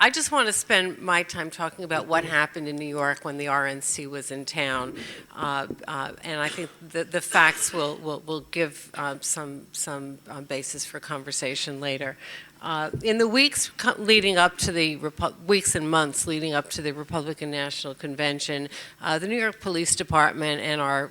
I just want to spend my time talking about what happened in New York when the RNC was in town, and I think the facts will give some basis for conversation later. In the weeks leading up to the weeks and months leading up to the Republican National Convention, the New York Police Department and our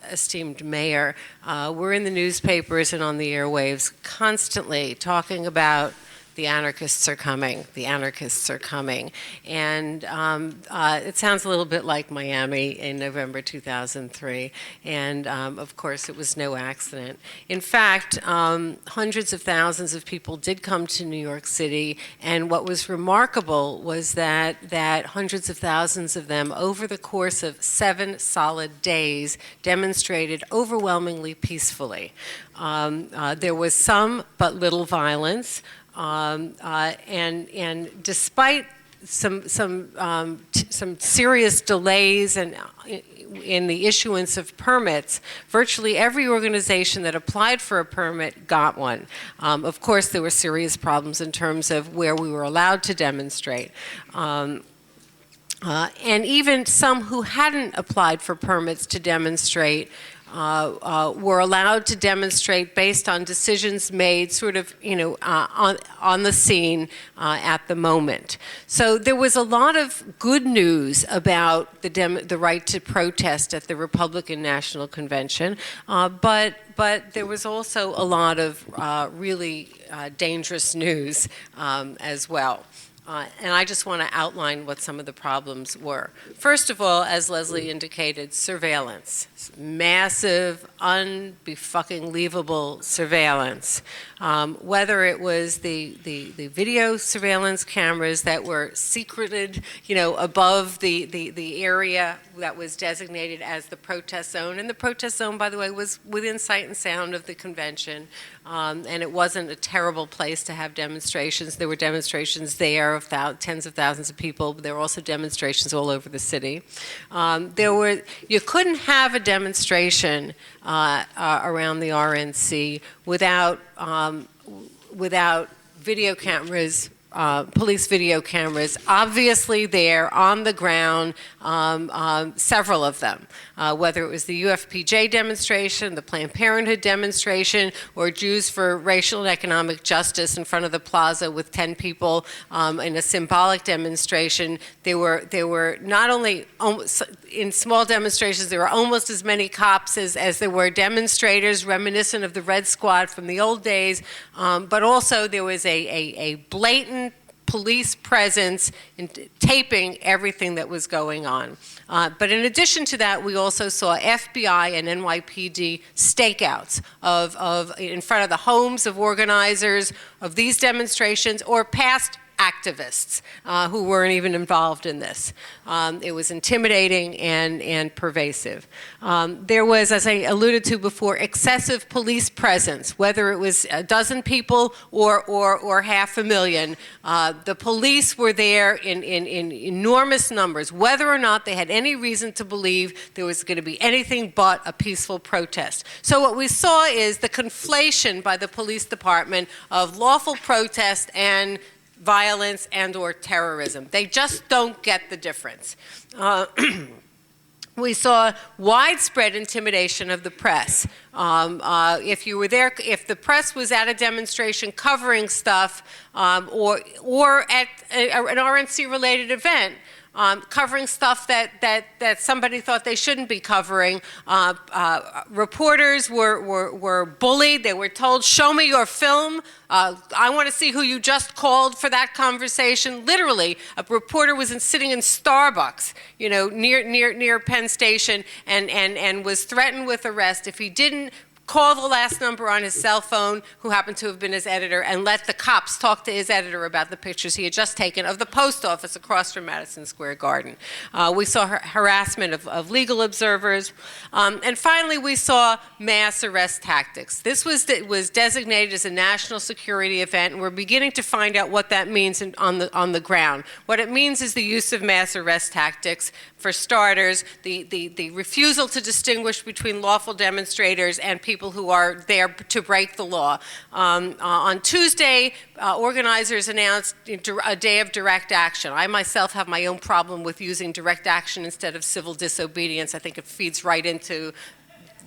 esteemed mayor were in the newspapers and on the airwaves constantly talking about the anarchists are coming, the anarchists are coming. And it sounds a little bit like Miami in November 2003. And of course, it was no accident. In fact, hundreds of thousands of people did come to New York City. And what was remarkable was that hundreds of thousands of them, over the course of 7 solid days, demonstrated overwhelmingly peacefully. There was some but little violence. And despite some serious delays and in the issuance of permits, virtually every organization that applied for a permit got one. Of course, there were serious problems in terms of where we were allowed to demonstrate. And even some who hadn't applied for permits to demonstrate were allowed to demonstrate based on decisions made sort of, on the scene at the moment. So there was a lot of good news about the right to protest at the Republican National Convention, but there was also a lot of really dangerous news as well. And I just want to outline what some of the problems were. First of all, as Leslie indicated, surveillance. Massive, unfucking-believable surveillance. Whether it was the video surveillance cameras that were secreted, above the area that was designated as the protest zone. And the protest zone, by the way, was within sight and sound of the convention. And it wasn't a terrible place to have demonstrations. There were demonstrations there of tens of thousands of people, but there were also demonstrations all over the city. You couldn't have a demonstration around the RNC without video cameras, police video cameras, obviously there on the ground, several of them, whether it was the UFPJ demonstration, the Planned Parenthood demonstration, or Jews for Racial and Economic Justice in front of the plaza with 10 people in a symbolic demonstration. There were not only, in small demonstrations, there were almost as many cops as there were demonstrators, reminiscent of the Red Squad from the old days, but also there was a blatant police presence in taping everything that was going on. But in addition to that, we also saw FBI and NYPD stakeouts in front of the homes of organizers of these demonstrations or past activists who weren't even involved in this. It was intimidating and pervasive. There was, as I alluded to before, excessive police presence, whether it was a dozen people or 500,000. The police were there in enormous numbers, whether or not they had any reason to believe there was going to be anything but a peaceful protest. So what we saw is the conflation by the police department of lawful protest and violence and or terrorism. They just don't get the difference. We saw widespread intimidation of the press. If you were there, if the press was at a demonstration covering stuff or at an RNC-related event, covering stuff that somebody thought they shouldn't be covering. Reporters were bullied. They were told, "Show me your film. I want to see who you just called for that conversation." Literally, a reporter was sitting in Starbucks, near Penn Station, and was threatened with arrest if he didn't call the last number on his cell phone, who happened to have been his editor, and let the cops talk to his editor about the pictures he had just taken of the post office across from Madison Square Garden. We saw harassment of legal observers. And finally, we saw mass arrest tactics. This was designated as a national security event, and we're beginning to find out what that means on the ground. What it means is the use of mass arrest tactics. For starters, the refusal to distinguish between lawful demonstrators and people people who are there to break the law. On Tuesday, organizers announced a day of direct action. I myself have my own problem with using direct action instead of civil disobedience. I think it feeds right into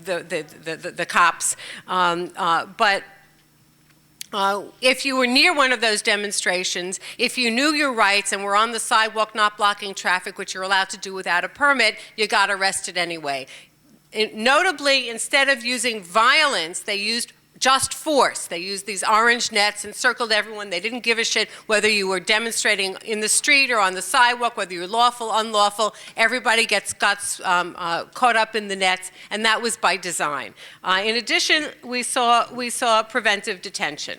the cops. If you were near one of those demonstrations, if you knew your rights and were on the sidewalk not blocking traffic, which you're allowed to do without a permit, you got arrested anyway. Notably, instead of using violence, they used just force. They used these orange nets and circled everyone. They didn't give a shit whether you were demonstrating in the street or on the sidewalk, whether you're lawful, unlawful. Everybody got caught up in the nets, and that was by design. In addition, we saw preventive detention.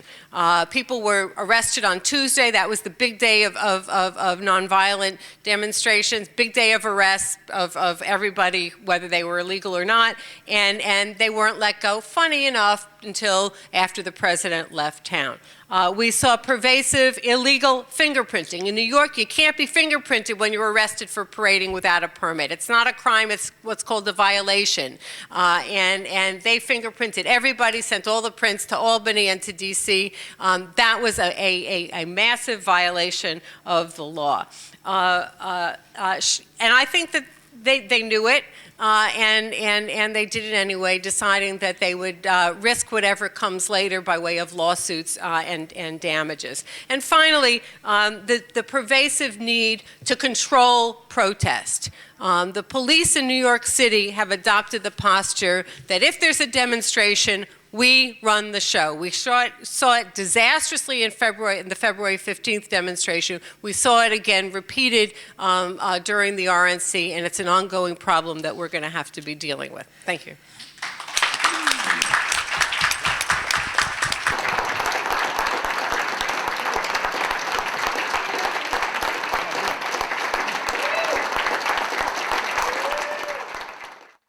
People were arrested on Tuesday. That was the big day of nonviolent demonstrations, big day of arrests of everybody, whether they were illegal or not, and they weren't let go, funny enough, until after the president left town. We saw pervasive illegal fingerprinting. In New York, you can't be fingerprinted when you're arrested for parading without a permit. It's not a crime, it's what's called a violation. And they fingerprinted everybody, sent all the prints to Albany and to DC. That was a massive violation of the law. And I think that they knew it. And they did it anyway, deciding that they would risk whatever comes later by way of lawsuits and damages. And finally, the pervasive need to control protest. The police in New York City have adopted the posture that if there's a demonstration, we run the show. We saw it disastrously in the February 15th demonstration. We saw it again repeated during the RNC, and it's an ongoing problem that we're going to have to be dealing with. Thank you.